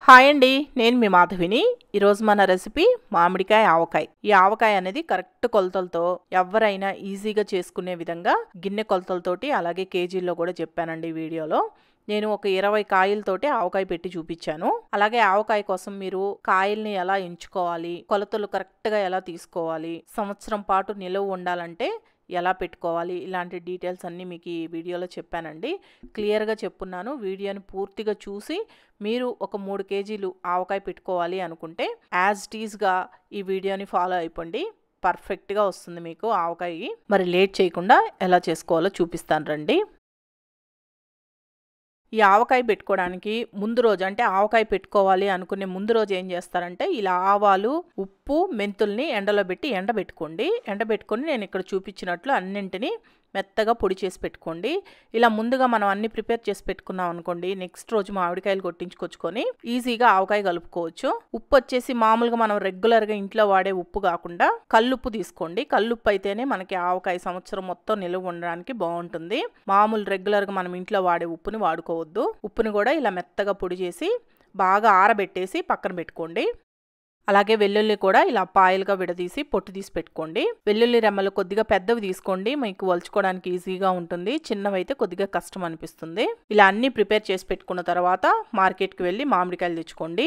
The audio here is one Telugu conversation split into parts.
హాయ్ అండి, నేను మీ మాధవిని. ఈరోజు మన రెసిపీ మామిడికాయ ఆవకాయ. ఈ ఆవకాయ అనేది కరెక్ట్ కొలతలతో ఎవరైనా ఈజీగా చేసుకునే విధంగా గిన్నె కొలతలతోటి అలాగే కేజీల్లో కూడా చెప్పానండి ఈ వీడియోలో. నేను ఒక 20 కాయలతోటి ఆవకాయ పెట్టి చూపించాను. అలాగే ఆవకాయ కోసం మీరు కాయల్ని ఎలా ఎంచుకోవాలి, కొలతలు కరెక్ట్గా ఎలా తీసుకోవాలి, సంవత్సరం పాటు నిలువ ఉండాలంటే ఎలా పెట్టుకోవాలి, ఇలాంటి డీటెయిల్స్ అన్నీ మీకు ఈ వీడియోలో చెప్పానండి. క్లియర్గా చెప్పున్నాను. వీడియోని పూర్తిగా చూసి మీరు ఒక 3 కేజీలు ఆవకాయ పెట్టుకోవాలి అనుకుంటే యాజ్ టీజ్గా ఈ వీడియోని ఫాలో అయిపోండి. పర్ఫెక్ట్గా వస్తుంది మీకు ఆవకాయ. మరి లేట్ చేయకుండా ఎలా చేసుకోవాలో చూపిస్తాను రండి. ఈ ఆవకాయ పెట్టుకోవడానికి ముందు రోజు, అంటే ఆవకాయ పెట్టుకోవాలి అనుకునే ముందు రోజు ఏం చేస్తారంటే ఇలా ఆవాలు, ఉప్పు, మెంతుల్ని ఎండలో పెట్టి ఎండబెట్టుకొని నేను ఇక్కడ చూపించినట్లు అన్నింటినీ మెత్తగా పొడి చేసి పెట్టుకోండి. ఇలా ముందుగా మనం అన్ని ప్రిపేర్ చేసి పెట్టుకున్నాం అనుకోండి, నెక్స్ట్ రోజు మామిడికాయలు కొట్టించుకొచ్చుకొని ఈజీగా ఆవకాయ కలుపుకోవచ్చు. ఉప్పు వచ్చేసి మామూలుగా మనం రెగ్యులర్గా ఇంట్లో వాడే ఉప్పు కాకుండా కల్లుప్పు తీసుకోండి. కల్లుప్పు అయితేనే మనకి ఆవకాయ సంవత్సరం మొత్తం నిలువ ఉండడానికి బాగుంటుంది. మామూలు రెగ్యులర్గా మనం ఇంట్లో వాడే ఉప్పుని వాడుకోవద్దు. ఉప్పుని కూడా ఇలా మెత్తగా పొడి చేసి బాగా ఆరబెట్టేసి పక్కన పెట్టుకోండి. అలాగే వెల్లుల్లి కూడా ఇలా పాయలుగా విడదీసి పొట్టు తీసి పెట్టుకోండి. వెల్లుల్లి రెమ్మలు కొద్దిగా పెద్దవి తీసుకోండి, మీకు వలుచుకోవడానికి ఈజీగా ఉంటుంది. చిన్నవైతే కొద్దిగా కష్టం అనిపిస్తుంది. ఇలా అన్నీ ప్రిపేర్ చేసి పెట్టుకున్న తర్వాత మార్కెట్కి వెళ్ళి మామిడికాయలు తెచ్చుకోండి.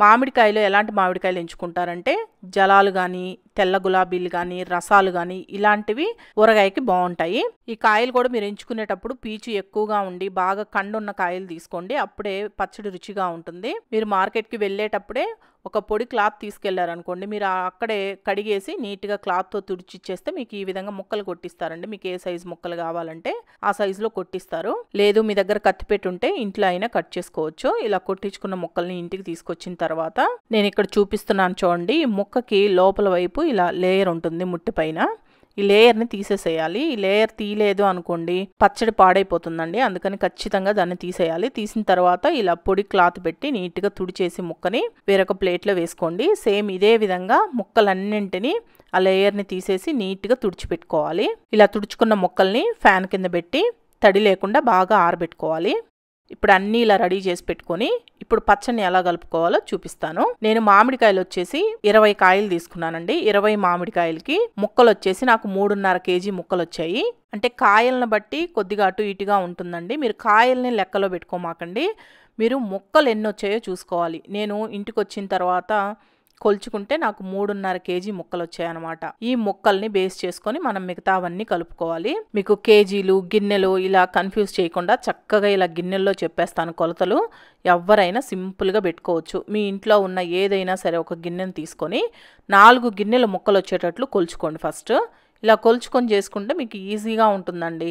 మామిడికాయలు ఎలాంటి మామిడికాయలు ఎంచుకుంటారంటే జలాలు కానీ, తెల్ల గులాబీలు కానీ, రసాలు కానీ ఇలాంటివి ఊరగాయకి బాగుంటాయి. ఈ కాయలు కూడా మీరు ఎంచుకునేటప్పుడు పీచు ఎక్కువగా ఉండి బాగా కండున్న కాయలు తీసుకోండి, అప్పుడే పచ్చడి రుచిగా ఉంటుంది. మీరు మార్కెట్కి వెళ్ళేటప్పుడే ఒక పొడి క్లాత్ తీసుకెళ్లారనుకోండి, మీరు అక్కడే కడిగేసి నీట్గా క్లాత్తో తుడిచిచ్చేస్తే మీకు ఈ విధంగా ముక్కలు కొట్టిస్తారండి. మీకు ఏ సైజు ముక్కలు కావాలంటే ఆ సైజులో కొట్టిస్తారు. లేదు మీ దగ్గర కత్తిపెట్టి ఉంటే ఇంట్లో అయినా కట్ చేసుకోవచ్చు. ఇలా కొట్టించుకున్న ముక్కల్ని ఇంటికి తీసుకొచ్చిన తర్వాత నేను ఇక్కడ చూపిస్తున్నాను చూడండి. ఈ ముక్కకి లోపల వైపు ఇలా లేయర్ ఉంటుంది ముట్టి పైన. ఈ లేయర్ని తీసేసేయాలి. ఈ లేయర్ తీయలేదు అనుకోండి పచ్చడి పాడైపోతుందండి, అందుకని ఖచ్చితంగా దాన్ని తీసేయాలి. తీసిన తర్వాత ఇలా పొడి క్లాత్ పెట్టి నీట్గా తుడిచేసి ముక్కని వేరొక ప్లేట్లో వేసుకోండి. సేమ్ ఇదే విధంగా ముక్కలన్నింటినీ ఆ లేయర్ని తీసేసి నీట్గా తుడిచిపెట్టుకోవాలి. ఇలా తుడుచుకున్న ముక్కల్ని ఫ్యాన్ కింద పెట్టి తడి లేకుండా బాగా ఆరబెట్టుకోవాలి. ఇప్పుడు అన్నీ ఇలా రెడీ చేసి పెట్టుకొని ఇప్పుడు పచ్చడిని ఎలా కలుపుకోవాలో చూపిస్తాను. నేను మామిడికాయలు వచ్చేసి 20 కాయలు తీసుకున్నానండి. 20 మామిడికాయలకి ముక్కలు వచ్చేసి నాకు 3.5 కేజీ ముక్కలు వచ్చాయి. అంటే కాయలను బట్టి కొద్దిగా అటు ఇటుగా ఉంటుందండి. మీరు కాయల్ని లెక్కలో పెట్టుకోమాకండి, మీరు ముక్కలు ఎన్ని వచ్చాయో చూసుకోవాలి. నేను ఇంటికి వచ్చిన తర్వాత కొలుచుకుంటే నాకు 3.5 కేజీ ముక్కలు వచ్చాయన్నమాట. ఈ ముక్కల్ని బేస్ చేసుకొని మనం మిగతావన్నీ కలుపుకోవాలి. మీకు కేజీలు, గిన్నెలు ఇలా కన్ఫ్యూజ్ చేయకుండా చక్కగా ఇలా గిన్నెల్లో చెప్పేస్తాను కొలతలు. ఎవరైనా సింపుల్గా పెట్టుకోవచ్చు. మీ ఇంట్లో ఉన్న ఏదైనా సరే ఒక గిన్నెను తీసుకొని 4 గిన్నెల ముక్కలు వచ్చేటట్లు కొలుచుకోండి. ఫస్ట్ ఇలా కొలుచుకొని చేసుకుంటే మీకు ఈజీగా ఉంటుందండి.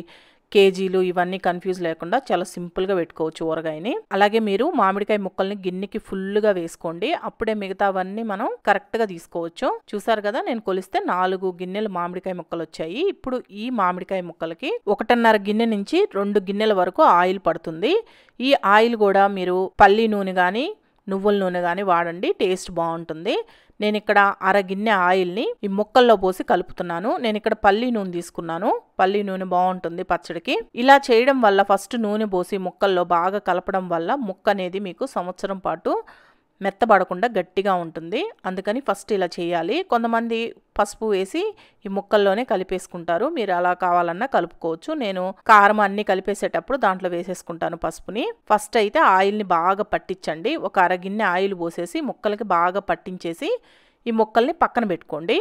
కేజీలు ఇవన్నీ కన్ఫ్యూజ్ లేకుండా చాలా సింపుల్గా పెట్టుకోవచ్చు ఊరగాయని. అలాగే మీరు మామిడికాయ ముక్కల్ని గిన్నెకి ఫుల్గా వేసుకోండి, అప్పుడే మిగతావన్నీ మనం కరెక్ట్గా తీసుకోవచ్చు. చూసారు కదా, నేను కొలిస్తే 4 గిన్నెలు మామిడికాయ ముక్కలు వచ్చాయి. ఇప్పుడు ఈ మామిడికాయ ముక్కలకి 1.5 గిన్నె నుంచి 2 గిన్నెల వరకు ఆయిల్ పడుతుంది. ఈ ఆయిల్ కూడా మీరు పల్లి నూనె కానీ నువ్వుల నూనె కానీ వాడండి, టేస్ట్ బాగుంటుంది. నేను ఇక్కడ 1/2 గిన్నె ఆయిల్ని ఈ ముక్కల్లో పోసి కలుపుతున్నాను. నేను ఇక్కడ పల్లి నూనె తీసుకున్నాను. పల్లి నూనె బాగుంటుంది పచ్చడికి. ఇలా చేయడం వల్ల ఫస్ట్ నూనె పోసి ముక్కల్లో బాగా కలపడం వల్ల ముక్క అనేది మీకు సంవత్సరం పాటు మెత్తబడకుండా గట్టిగా ఉంటుంది. అందుకని ఫస్ట్ ఇలా చేయాలి. కొంతమంది పసుపు వేసి ఈ ముక్కల్లోనే కలిపేసుకుంటారు, మీరు అలా కావాలన్నా కలుపుకోవచ్చు. నేను కారం అన్ని కలిపేసేటప్పుడు దాంట్లో వేసేసుకుంటాను పసుపుని. ఫస్ట్ అయితే ఆయిల్ని బాగా పట్టించండి. ఒక 1/2 గిన్నె ఆయిల్ పోసేసి ముక్కలకి బాగా పట్టించేసి ఈ ముక్కల్ని పక్కన పెట్టుకోండి.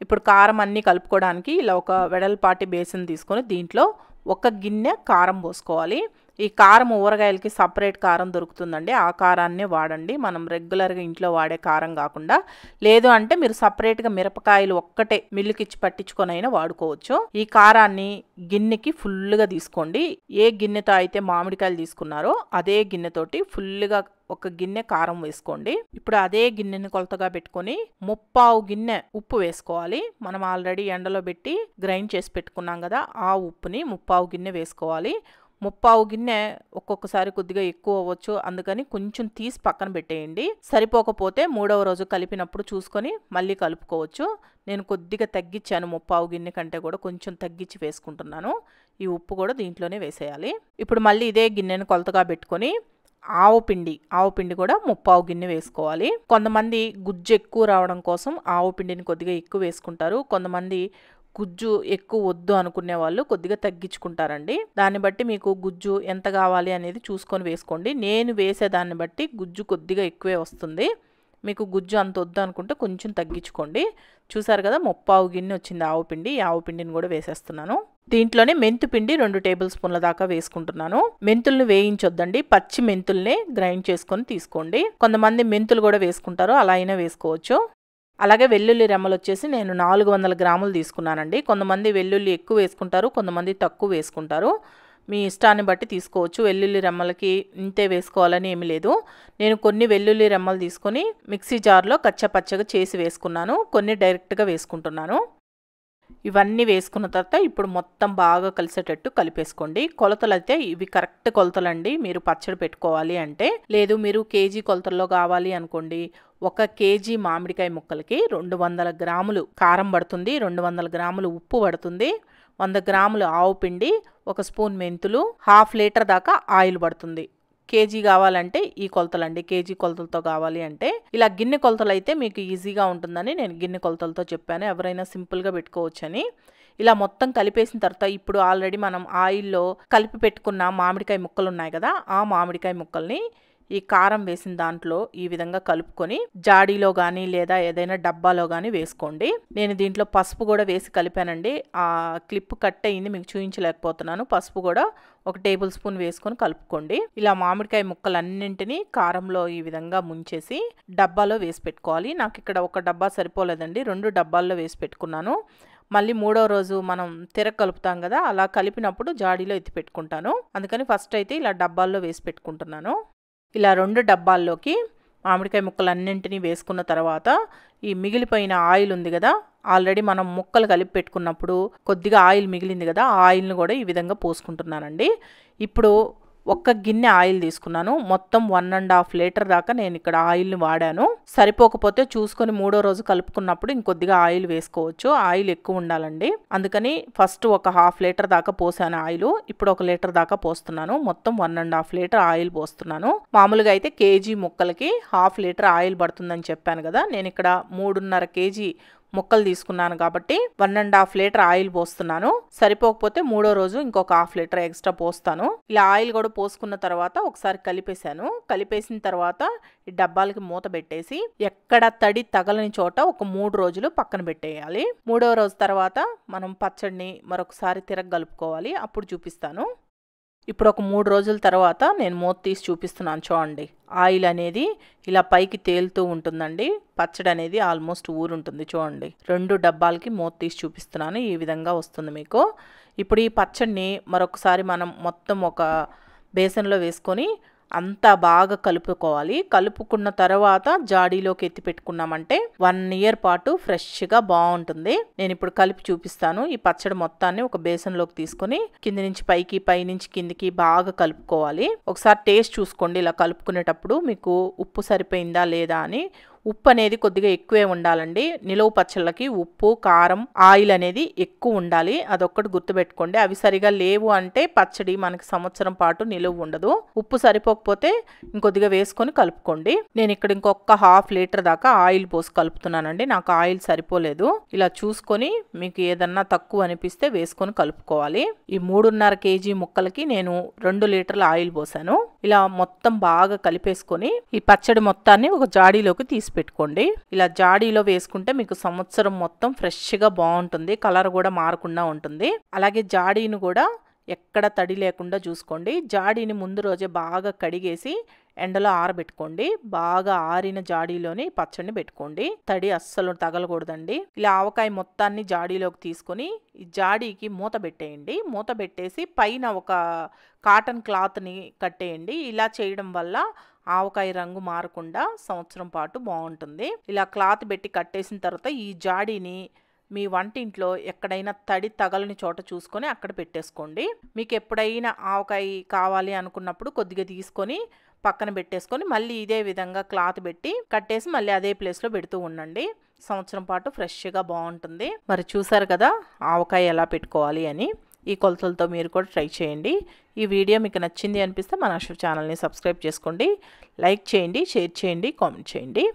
ఇప్పుడు కారం అన్నీ కలుపుకోవడానికి ఇలా ఒక వెడల్పాటి బేసిన్ తీసుకొని దీంట్లో 1 గిన్నె కారం పోసుకోవాలి. ఈ కారం ఊరగాయలకి సపరేట్ కారం దొరుకుతుందండి, ఆ కారాన్నే వాడండి. మనం రెగ్యులర్గా ఇంట్లో వాడే కారం కాకుండా. లేదు అంటే మీరు సపరేట్గా మిరపకాయలు ఒక్కటే మిల్లుకిచ్చి పట్టించుకొని అయినా వాడుకోవచ్చు. ఈ కారాన్ని గిన్నెకి ఫుల్గా తీసుకోండి. ఏ గిన్నెతో అయితే మామిడికాయలు తీసుకున్నారో అదే గిన్నెతోటి ఫుల్గా 1 గిన్నె కారం వేసుకోండి. ఇప్పుడు అదే గిన్నెని కొలతగా పెట్టుకొని 3/4 గిన్నె ఉప్పు వేసుకోవాలి. మనం ఆల్రెడీ ఎండలో పెట్టి గ్రైండ్ చేసి పెట్టుకున్నాం కదా, ఆ ఉప్పుని 3/4 గిన్నె వేసుకోవాలి. 3/4 గిన్నె ఒక్కొక్కసారి కొద్దిగా ఎక్కువ అవ్వచ్చు, అందుకని కొంచెం తీసి పక్కన పెట్టేయండి. సరిపోకపోతే 3వ రోజు కలిపినప్పుడు చూసుకొని మళ్ళీ కలుపుకోవచ్చు. నేను కొద్దిగా తగ్గించాను, 3/4 గిన్నె కంటే కూడా కొంచెం తగ్గించి వేసుకుంటున్నాను. ఈ ఉప్పు కూడా దీంట్లోనే వేసేయాలి. ఇప్పుడు మళ్ళీ ఇదే గిన్నెను కొలతగా పెట్టుకొని ఆవు పిండి కూడా 3/4 గిన్నె వేసుకోవాలి. కొంతమంది గుజ్జు ఎక్కువ రావడం కోసం ఆవు పిండిని కొద్దిగా ఎక్కువ వేసుకుంటారు. కొంతమంది గుజ్జు ఎక్కువ వద్దు అనుకునే వాళ్ళు కొద్దిగా తగ్గించుకుంటారండి. దాన్ని బట్టి మీకు గుజ్జు ఎంత కావాలి అనేది చూసుకొని వేసుకోండి. నేను వేసేదాన్ని బట్టి గుజ్జు కొద్దిగా ఎక్కువే వస్తుంది. మీకు గుజ్జు అంత వద్దు అనుకుంటే కొంచెం తగ్గించుకోండి. చూసారు కదా 3/4 గిన్నె వచ్చింది ఆవు పిండి. ఈ ఆవు పిండిని కూడా వేసేస్తున్నాను. దీంట్లోనే మెంతు పిండి 2 టేబుల్ స్పూన్ల దాకా వేసుకుంటున్నాను. మెంతుల్ని వేయించొద్దండి, పచ్చి మెంతుల్నే గ్రైండ్ చేసుకొని తీసుకోండి. కొంతమంది మెంతులు కూడా వేసుకుంటారు, అలా అయినా వేసుకోవచ్చు. అలాగే వెల్లుల్లి రెమ్మలు వచ్చేసి నేను 400 గ్రాములు తీసుకున్నానండి. కొంతమంది వెల్లుల్లి ఎక్కువ వేసుకుంటారు, కొంతమంది తక్కువ వేసుకుంటారు. మీ ఇష్టాన్ని బట్టి తీసుకోవచ్చు. వెల్లుల్లి రెమ్మలకి ఇంతే వేసుకోవాలని ఏమీ లేదు. నేను కొన్ని వెల్లుల్లి రెమ్మలు తీసుకొని మిక్సీ జార్లో కచ్చపచ్చగా చేసి వేసుకున్నాను. కొన్ని డైరెక్ట్గా వేసుకుంటున్నాను. ఇవన్నీ వేసుకున్న తర్వాత ఇప్పుడు మొత్తం బాగా కలిసేటట్టు కలిపేసుకోండి. కొలతలు అయితే ఇవి కరెక్ట్ కొలతలండి. మీరు పచ్చడి పెట్టుకోవాలి అంటే, లేదు మీరు కేజీ కొలతల్లో కావాలి అనుకోండి, 1 కేజీ మామిడికాయ ముక్కలకి 200 గ్రాములు కారం పడుతుంది, 200 గ్రాములు ఉప్పు పడుతుంది, 100 గ్రాములు ఆవు పిండి, 1 స్పూన్ మెంతులు, 1/2 లీటర్ దాకా ఆయిల్ పడుతుంది. కేజీ కావాలంటే ఈ కొలతలండి. కేజీ కొలతలతో కావాలి అంటే ఇలా గిన్నె కొలతలు అయితే మీకు ఈజీగా ఉంటుందని నేను గిన్నె కొలతలతో చెప్పాను. ఎవరైనా సింపుల్గా పెట్టుకోవచ్చని. ఇలా మొత్తం కలిపేసిన తర్వాత ఇప్పుడు ఆల్రెడీ మనం ఆయిల్లో కలిపి పెట్టుకున్న మామిడికాయ ముక్కలు ఉన్నాయి కదా, ఆ మామిడికాయ ముక్కల్ని ఈ కారం వేసిన దాంట్లో ఈ విధంగా కలుపుకొని జాడీలో కానీ లేదా ఏదైనా డబ్బాలో కానీ వేసుకోండి. నేను దీంట్లో పసుపు కూడా వేసి కలిపానండి. ఆ క్లిప్ కట్ అయింది, మీకు చూపించలేకపోతున్నాను. పసుపు కూడా 1 టేబుల్ స్పూన్ వేసుకొని కలుపుకోండి. ఇలా మామిడికాయ ముక్కలన్నింటినీ కారంలో ఈ విధంగా ముంచేసి డబ్బాలో వేసి పెట్టుకోవాలి. నాకు ఇక్కడ 1 డబ్బా సరిపోలేదండి, 2 డబ్బాల్లో వేసి పెట్టుకున్నాను. మళ్ళీ 3వ రోజు మనం కలుపుతాం కదా, అలా కలిపినప్పుడు జాడీలో ఎత్తి పెట్టుకుంటాను. అందుకని ఫస్ట్ అయితే ఇలా డబ్బాల్లో వేసి పెట్టుకుంటున్నాను. ఇలా 2 డబ్బాల్లోకి మామిడికాయ ముక్కలన్నింటినీ వేసుకున్న తర్వాత ఈ మిగిలిపోయిన ఆయిల్ ఉంది కదా, ఆల్రెడీ మనం ముక్కలు కలిపి పెట్టుకున్నప్పుడు కొద్దిగా ఆయిల్ మిగిలింది కదా, ఆ ఆయిల్ని కూడా ఈ విధంగా పోసుకుంటున్నానండి. ఇప్పుడు 1 గిన్నె ఆయిల్ తీసుకున్నాను. మొత్తం 1.5 లీటర్ దాకా నేను ఇక్కడ ఆయిల్ని వాడాను. సరిపోకపోతే చూసుకొని 3వ రోజు కలుపుకున్నప్పుడు ఇంకొద్దిగా ఆయిల్ వేసుకోవచ్చు. ఆయిల్ ఎక్కువ ఉండాలండి. అందుకని ఫస్ట్ 1/2 లీటర్ దాకా పోసాను ఆయిల్. ఇప్పుడు 1 లీటర్ దాకా పోస్తున్నాను. మొత్తం 1.5 లీటర్ ఆయిల్ పోస్తున్నాను. మామూలుగా అయితే కేజీ ముక్కలకి 1/2 లీటర్ ఆయిల్ పడుతుందని చెప్పాను కదా, నేను ఇక్కడ 3.5 కేజీ ముక్కలు తీసుకున్నాను కాబట్టి 1.5 లీటర్ ఆయిల్ పోస్తున్నాను. సరిపోకపోతే 3వ రోజు ఇంకొక 1/2 లీటర్ ఎక్స్ట్రా పోస్తాను. ఇలా ఆయిల్ కూడా పోసుకున్న తర్వాత ఒకసారి కలిపేశాను. కలిపేసిన తర్వాత ఈ డబ్బాలకి మూత పెట్టేసి ఎక్కడ తడి తగలని చోట ఒక 3 రోజులు పక్కన పెట్టేయాలి. 3వ రోజు తర్వాత మనం పచ్చడిని మరొకసారి తిరగలుపుకోవాలి. అప్పుడు చూపిస్తాను. ఇప్పుడు ఒక 3 రోజుల తర్వాత నేను మూత తీసి చూపిస్తున్నాను. చూడండి, ఆయిల్ అనేది ఇలా పైకి తేలుతూ ఉంటుందండి. పచ్చడి అనేది ఆల్మోస్ట్ ఊరుంటుంది. చూడండి, 2 డబ్బాలకి మూత తీసి చూపిస్తున్నాను. ఈ విధంగా వస్తుంది మీకు. ఇప్పుడు ఈ పచ్చడిని మరొకసారి మనం మొత్తం ఒక బేసన్లో వేసుకొని అంతా బాగా కలుపుకోవాలి. కలుపుకున్న తర్వాత జాడీలోకి ఎత్తి పెట్టుకున్నామంటే 1 ఇయర్ పాటు ఫ్రెష్గా బాగుంటుంది. నేను ఇప్పుడు కలిపి చూపిస్తాను. ఈ పచ్చడి మొత్తాన్ని ఒక బేసన్లోకి తీసుకొని కింది నుంచి పైకి, పై నుంచి కిందికి బాగా కలుపుకోవాలి. ఒకసారి టేస్ట్ చూసుకోండి. ఇలా కలుపుకునేటప్పుడు మీకు ఉప్పు సరిపోయిందా లేదా అని. ఉప్పు అనేది కొద్దిగా ఎక్కువే ఉండాలండి. నిలువ పచ్చళ్ళకి ఉప్పు, కారం, ఆయిల్ అనేది ఎక్కువ ఉండాలి. అదొక్కటి గుర్తుపెట్టుకోండి. అవి సరిగా లేవు అంటే పచ్చడి మనకి సంవత్సరం పాటు నిలువ ఉండదు. ఉప్పు సరిపోకపోతే ఇంకొద్దిగా వేసుకొని కలుపుకోండి. నేను ఇక్కడ ఇంకొక 1/2 లీటర్ దాకా ఆయిల్ పోసి కలుపుతున్నానండి. నాకు ఆయిల్ సరిపోలేదు. ఇలా చూసుకొని మీకు ఏదన్నా తక్కువ అనిపిస్తే వేసుకొని కలుపుకోవాలి. ఈ 3.5 కేజీ ముక్కలకి నేను 2 లీటర్ల ఆయిల్ పోసాను. ఇలా మొత్తం బాగా కలిపేసుకొని ఈ పచ్చడి మొత్తాన్ని ఒక జాడీలోకి తీసి పెట్టుకోండి. ఇలా జాడీలో వేసుకుంటే మీకు సంవత్సరం మొత్తం ఫ్రెష్గా బాగుంటుంది. కలర్ కూడా మారకుండా ఉంటుంది. అలాగే జాడీని కూడా ఎక్కడ తడి లేకుండా చూసుకోండి. జాడీని ముందు రోజే బాగా కడిగేసి ఎండలో ఆరబెట్టుకోండి. బాగా ఆరిన జాడీలోని పచ్చడిని పెట్టుకోండి. తడి అస్సలు తగలకూడదండి. ఇలా ఆవకాయ మొత్తాన్ని జాడీలోకి తీసుకొని ఈ జాడీకి మూత పెట్టేయండి. మూత పెట్టేసి పైన ఒక కాటన్ క్లాత్ని కట్టేయండి. ఇలా చేయడం వల్ల ఆవకాయ రంగు మారకుండా సంవత్సరం పాటు బాగుంటుంది. ఇలా క్లాత్ పెట్టి కట్టేసిన తర్వాత ఈ జాడీని మీ వంటింట్లో ఎక్కడైనా తడి తగలని చోట చూసుకొని అక్కడ పెట్టేసుకోండి. మీకు ఎప్పుడైనా ఆవకాయ కావాలి అనుకున్నప్పుడు కొద్దిగా తీసుకొని పక్కన పెట్టేసుకొని మళ్ళీ ఇదే విధంగా క్లాత్ పెట్టి కట్టేసి మళ్ళీ అదే ప్లేస్లో పెడుతూ ఉండండి. సంవత్సరం పాటు ఫ్రెష్గా బాగుంటుంది. మరి చూసారు కదా ఆవకాయ ఎలా పెట్టుకోవాలి అని. ఈ కొలతలతో మీరు కూడా ట్రై చేయండి. ఈ వీడియో మీకు నచ్చింది అనిపిస్తే మన ఛానల్ని సబ్స్క్రైబ్ చేసుకోండి, లైక్ చేయండి, షేర్ చేయండి, కామెంట్ చేయండి.